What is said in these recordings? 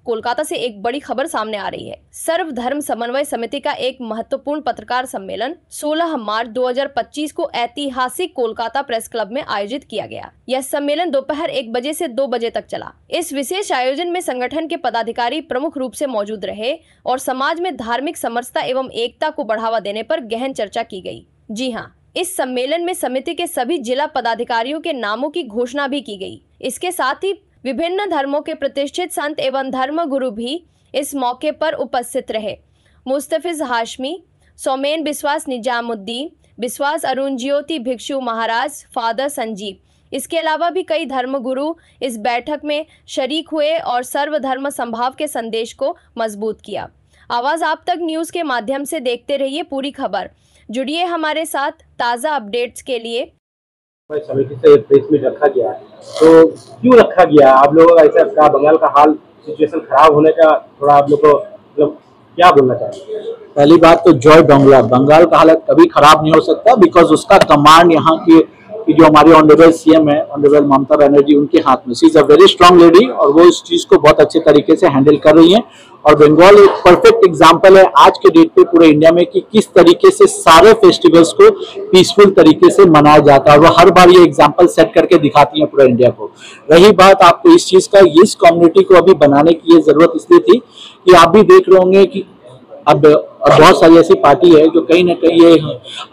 कोलकाता से एक बड़ी खबर सामने आ रही है। सर्वधर्म समन्वय समिति का एक महत्वपूर्ण पत्रकार सम्मेलन 16 मार्च 2025 को ऐतिहासिक कोलकाता प्रेस क्लब में आयोजित किया गया। यह सम्मेलन दोपहर 1 बजे से 2 बजे तक चला। इस विशेष आयोजन में संगठन के पदाधिकारी प्रमुख रूप से मौजूद रहे और समाज में धार्मिक समरसता एवं एकता को बढ़ावा देने पर गहन चर्चा की गई। जी हाँ, इस सम्मेलन में समिति के सभी जिला पदाधिकारियों के नामों की घोषणा भी की गई। इसके साथ ही विभिन्न धर्मों के प्रतिष्ठित संत एवं धर्म गुरु भी इस मौके पर उपस्थित रहे। मुस्तफिज हाशमी, सौमेन बिस्वास निजामुद्दीन बिस्वास, अरुण ज्योति भिक्षु महाराज, फादर संजीव, इसके अलावा भी कई धर्म गुरु इस बैठक में शरीक हुए और सर्वधर्म संभाव के संदेश को मजबूत किया। आवाज आप तक न्यूज के माध्यम से देखते रहिए पूरी खबर। जुड़िए हमारे साथ ताज़ा अपडेट्स के लिए। समिति से प्रेस मीट रखा गया, तो क्यों रखा गया? आप लोगों का ऐसा का बंगाल का हाल सिचुएशन खराब होने का थोड़ा आप लोग को मतलब क्या बोलना चाहिए? पहली बात तो जय बंगला, बंगाल का हालत कभी खराब नहीं हो सकता, बिकॉज उसका कमांड यहाँ की जो हमारी ऑनरेबल सीएम है, ऑनरेबल ममता बनर्जी, उनके हाथ में। She is a very strong lady और वो इस चीज को बहुत अच्छे तरीके से हैंडल कर रही है। और बंगाल एक परफेक्ट एग्जांपल है आज के डेट पे पूरे इंडिया में कि किस तरीके से सारे फेस्टिवल्स को पीसफुल तरीके से मनाया जाता है। वो हर बार ये एग्जांपल सेट करके दिखाती है पूरे इंडिया को। रही बात आपको इस चीज का, इस कम्युनिटी को अभी बनाने की ये जरूरत इसलिए थी कि आप भी देख रहे होंगे कि अब बहुत सारी ऐसी पार्टी है जो कहीं ना कहीं ये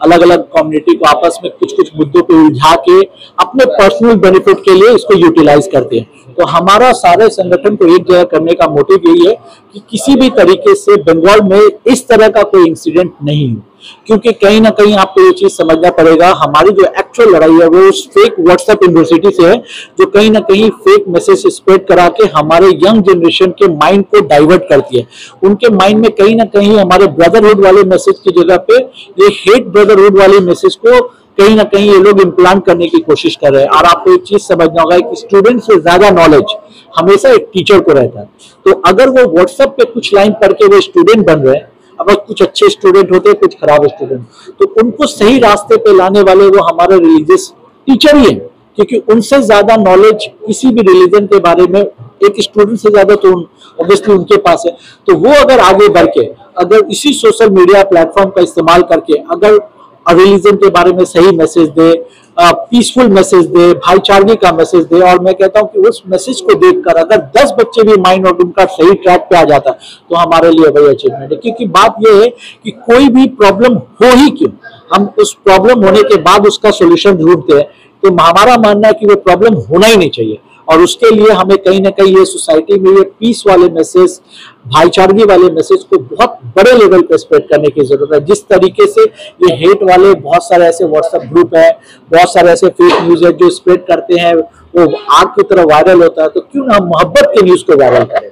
अलग अलग कम्युनिटी को आपस में कुछ कुछ मुद्दों पे उलझा के अपने पर्सनल बेनिफिट के लिए इसको यूटिलाइज करते हैं। तो हमारा सारे संगठन को एक जगह करने का मोटिव यही है कि किसी भी तरीके से बंगाल में इस तरह का कोई इंसिडेंट नहीं हो, क्योंकि कहीं ना कहीं आपको ये चीज समझना पड़ेगा, हमारी जो एक्चुअल लड़ाई है वो उस फेक व्हाट्सएप यूनिवर्सिटी से है जो कहीं ना कहीं फेक मैसेज स्प्रेड करा के हमारे यंग जनरेशन के माइंड को डाइवर्ट करती है। उनके माइंड में कहीं ना कहीं हमारे ब्रदरहुड वाले मैसेज की जगह पे ये हेट ब्रदरहुड वाले मैसेज को कहीं ना कहीं ये लोग इम्प्लांट करने की कोशिश कर रहे हैं। और आपको एक चीज समझना होगा कि स्टूडेंट से ज्यादा नॉलेज हमेशा एक टीचर को रहता है। तो अगर वो व्हाट्सएप पे कुछ लाइन पढ़ के वो स्टूडेंट बन रहे हैं, अब कुछ अच्छे स्टूडेंट होते हैं, कुछ खराब स्टूडेंट, तो उनको सही रास्ते पे लाने वाले वो हमारे रिलीजियस टीचर ही है, क्योंकि उनसे ज्यादा नॉलेज किसी भी रिलीजन के बारे में एक स्टूडेंट से ज्यादा तो ऑब्वियसली उनके पास है। तो वो अगर आगे बढ़ के अगर इसी सोशल मीडिया प्लेटफॉर्म का इस्तेमाल करके अगर रिलीजन के बारे में सही मैसेज दे, पीसफुल मैसेज दे, भाईचारगी का मैसेज दे, और मैं कहता हूं कि उस मैसेज को देखकर अगर 10 बच्चे भी माइंड और उनका सही ट्रैक पे आ जाता तो हमारे लिए वही अचीवमेंट है। क्योंकि बात यह है कि कोई भी प्रॉब्लम हो ही क्यों, हम उस प्रॉब्लम होने के बाद उसका सोल्यूशन ढूंढते हैं। तो हमारा मानना है कि वो प्रॉब्लम होना ही नहीं चाहिए, और उसके लिए हमें कहीं ना कहीं ये सोसाइटी में ये पीस वाले मैसेज, भाईचारगी वाले मैसेज को बहुत बड़े लेवल पे स्प्रेड करने की जरूरत है। जिस तरीके से ये हेट वाले बहुत सारे ऐसे व्हाट्सएप ग्रुप है, बहुत सारे ऐसे फेक न्यूज है जो स्प्रेड करते हैं, वो आग की तरह वायरल होता है, तो क्यों ना हम मोहब्बत के न्यूज को वायरल करें।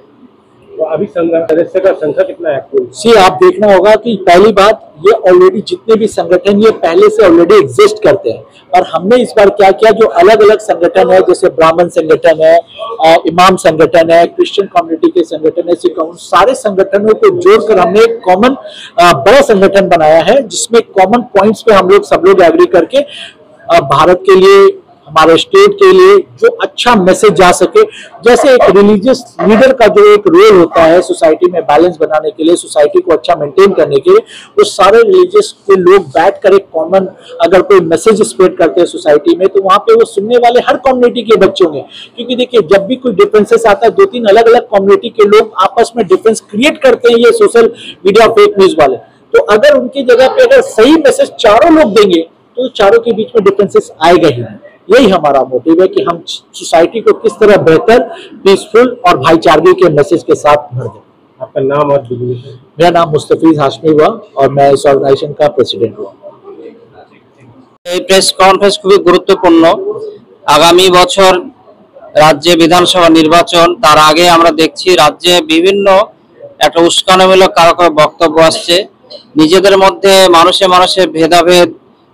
तो अभी सदस्य का संख्या कितना है? सी आप देखना होगा कि पहली बात ये ऑलरेडी जितने भी संगठन ये पहले से ऑलरेडी एग्जिस्ट करते हैं, और हमने इस बार क्या किया, जो अलग अलग संगठन है जैसे ब्राह्मण संगठन है, इमाम संगठन है, क्रिश्चियन कम्युनिटी के संगठन है, सिख, सारे संगठनों को जोड़कर हमने एक कॉमन बड़ा संगठन बनाया है जिसमें कॉमन पॉइंट्स पे हम लोग सब लोग एग्री करके भारत के लिए, हमारे स्टेट के लिए जो अच्छा मैसेज जा सके। जैसे एक रिलीजियस लीडर का जो एक रोल होता है सोसाइटी में बैलेंस बनाने के लिए, सोसाइटी को अच्छा मेंटेन करने के लिए, वो सारे रिलीजियस के लोग बैठ कर एक कॉमन अगर कोई मैसेज स्प्रेड करते हैं सोसाइटी में, तो वहां पे वो सुनने वाले हर कम्युनिटी के बच्चे होंगे। क्योंकि देखिए जब भी कोई डिफरेंसेस आता है, 2-3 अलग अलग कम्युनिटी के लोग आपस में डिफरेंस क्रिएट करते हैं, ये सोशल मीडिया फेक न्यूज वाले। तो अगर उनकी जगह पे अगर सही मैसेज चारों लोग देंगे तो चारों के बीच में डिफरेंसेस आएगा ही। यही हमारा मोटिव है कि हम सोसाइटी को किस तरह बेहतर, पीसफुल और भाईचारगी के मैसेज के साथ भर दें। आपका नाम और डिजिग्नेशन? मेरा नाम मुस्तफिज हाशमी हुआ और मैं इस ऑर्गेनाइजेशन का प्रेसिडेंट हुआ। प्रेस कॉन्फ्रेंस খুবই গুরুত্বপূর্ণ। আগামী বছর রাজ্যে বিধানসভা নির্বাচন, তার আগে আমরা দেখছি রাজ্যে বিভিন্ন একটা উস্কানিমূলক কারো বক্তব্য আসছে। নিজেদের মধ্যে মানুষে মানুষে ভেদাভেদ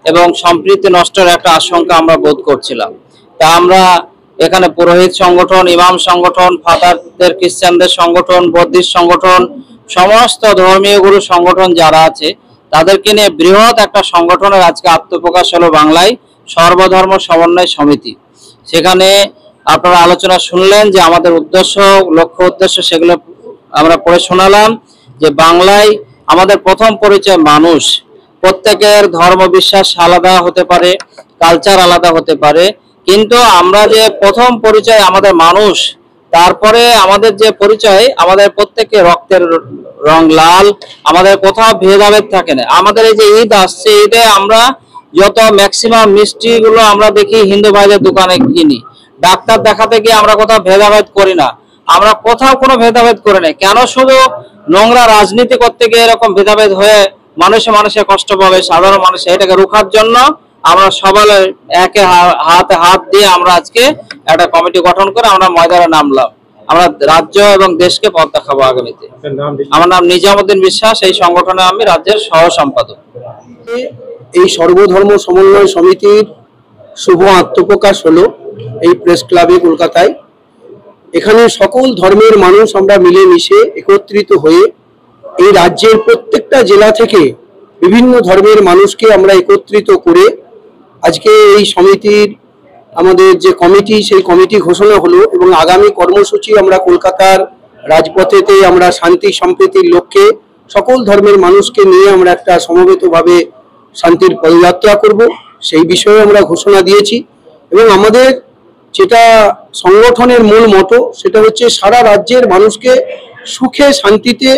এবং সম্প্রীতি নষ্টের একটা আশঙ্কা আমরা বোধ করছিলাম। তা আমরা এখানে পুরোহিত সংগঠন, ইমাম সংগঠন, ফাদারদের, খ্রিস্টানদের সংগঠন, বৌদ্ধিস্ট সংগঠন, সমস্ত ধর্মীয় গুরু সংগঠন যারা আছে তাদেরকে নিয়ে বৃহৎ একটা সংগঠনের আজকে আত্মপ্রকাশ হলো বাংলায় সর্বধর্ম সমন্বয় সমিতি। সেখানে আপনারা আলোচনা শুনলেন যে আমাদের উদ্দেশ্য, লক্ষ্য উদ্দেশ্য সেগুলো আমরা পড়ে শোনালাম যে বাংলায় আমাদের প্রথম পরিচয় মানুষ। প্রত্যেকের ধর্ম বিশ্বাস আলাদা হতে পারে, কালচার আলাদা হতে পারে, কিন্তু আমরা যে প্রথম পরিচয় আমাদের মানুষ। তারপরে আমাদের যে পরিচয়, আমাদের প্রত্যেকের রক্তের রং লাল, আমাদের কোথাও ভেদাভেদ থাকে না। আমাদের এই যে ঈদ আসছে, ঈদে আমরা যত ম্যাক্সিমাম মিষ্টি গুলো আমরা দেখি হিন্দু ভাইদের দোকানে কিনি। ডাক্তার দেখাতে গিয়ে আমরা কোথাও ভেদাভেদ করি না, আমরা কোথাও কোনো ভেদাভেদ করি না। কেন শুধু নোংরা রাজনীতি করতে গিয়ে এরকম ভেদাভেদ হয়ে মানুষে কষ্ট পাবে, সাধারণ মানুষ, এটাকে রোখার জন্য আমরা সবাই একে হাতে হাত দিয়ে আমরা আজকে একটা কমিটি গঠন করে আমরা ময়দানে নামলাম। আমরা রাজ্য এবং দেশকে পথ দেখাবো আগামীতে। আমার নাম নিজামুদ্দিন বিশ্বাস, এই সংগঠনে আমি রাজ্যের সহ সম্পাদক। এই সর্বধর্ম সমন্বয় সমিতির শুভ আত্মপ্রকাশ হলো এই প্রেস ক্লাবে কলকাতায়। এখানে সকল ধর্মের মানুষ আমরা মিলেমিশে একত্রিত হয়ে এই রাজ্যের প্রত্যেকটা জেলা থেকে বিভিন্ন ধর্মের মানুষকে আমরা একত্রিত করে আজকে এই সমিতির আমাদের যে কমিটি, সেই কমিটি ঘোষণা হলো এবং আগামী কর্মসূচি আমরা কলকাতার রাজপথেতে আমরা শান্তি সম্প্রীতির লক্ষ্যে সকল ধর্মের মানুষকে নিয়ে আমরা একটা সমবেতভাবে শান্তির পদযাত্রা করব, সেই বিষয়ে আমরা ঘোষণা দিয়েছি। এবং আমাদের যেটা সংগঠনের মূল মতো, সেটা হচ্ছে সারা রাজ্যের মানুষকে সুখে শান্তিতে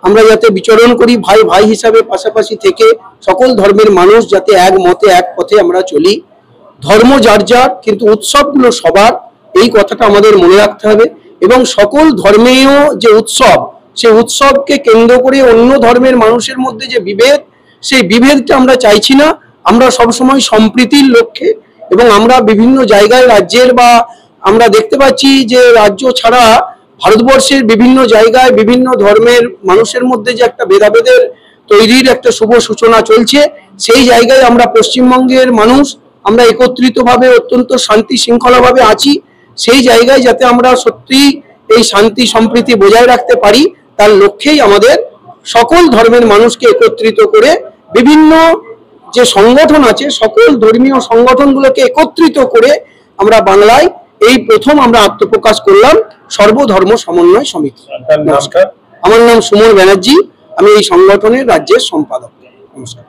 আমরা যাতে বিচরণ করি, ভাই ভাই হিসাবে পাশাপাশি থেকে সকল ধর্মের মানুষ যাতে এক মতে এক পথে আমরা চলি। ধর্ম যার যার, কিন্তু উৎসবগুলো সবার, এই কথাটা আমাদের মনে রাখতে হবে। এবং সকল ধর্মীয় যে উৎসব, সেই উৎসবকে কেন্দ্র করে অন্য ধর্মের মানুষের মধ্যে যে বিভেদ, সেই বিভেদটা আমরা চাইছি না। আমরা সবসময় সম্প্রীতির লক্ষ্যে, এবং আমরা বিভিন্ন জায়গায় রাজ্যের বা আমরা দেখতে পাচ্ছি যে রাজ্য ছাড়া ভারতবর্ষের বিভিন্ন জায়গায় বিভিন্ন ধর্মের মানুষের মধ্যে যে একটা ভেদাভেদের তৈরির একটা শুভ সূচনা চলছে, সেই জায়গায় আমরা পশ্চিমবঙ্গের মানুষ আমরা একত্রিতভাবে অত্যন্ত শান্তি শৃঙ্খলাভাবে আছি। সেই জায়গায় যাতে আমরা সত্যি এই শান্তি সম্প্রীতি বজায় রাখতে পারি, তার লক্ষ্যেই আমাদের সকল ধর্মের মানুষকে একত্রিত করে বিভিন্ন যে সংগঠন আছে, সকল ধর্মীয় সংগঠনগুলোকে একত্রিত করে আমরা বাংলায় এই প্রথম আমরা আত্মপ্রকাশ করলাম সর্বধর্ম সমন্বয় সমিতি। নমস্কার, আমার নাম সুমন ব্যানার্জি, আমি এই সংগঠনের রাজ্যের সম্পাদক। নমস্কার।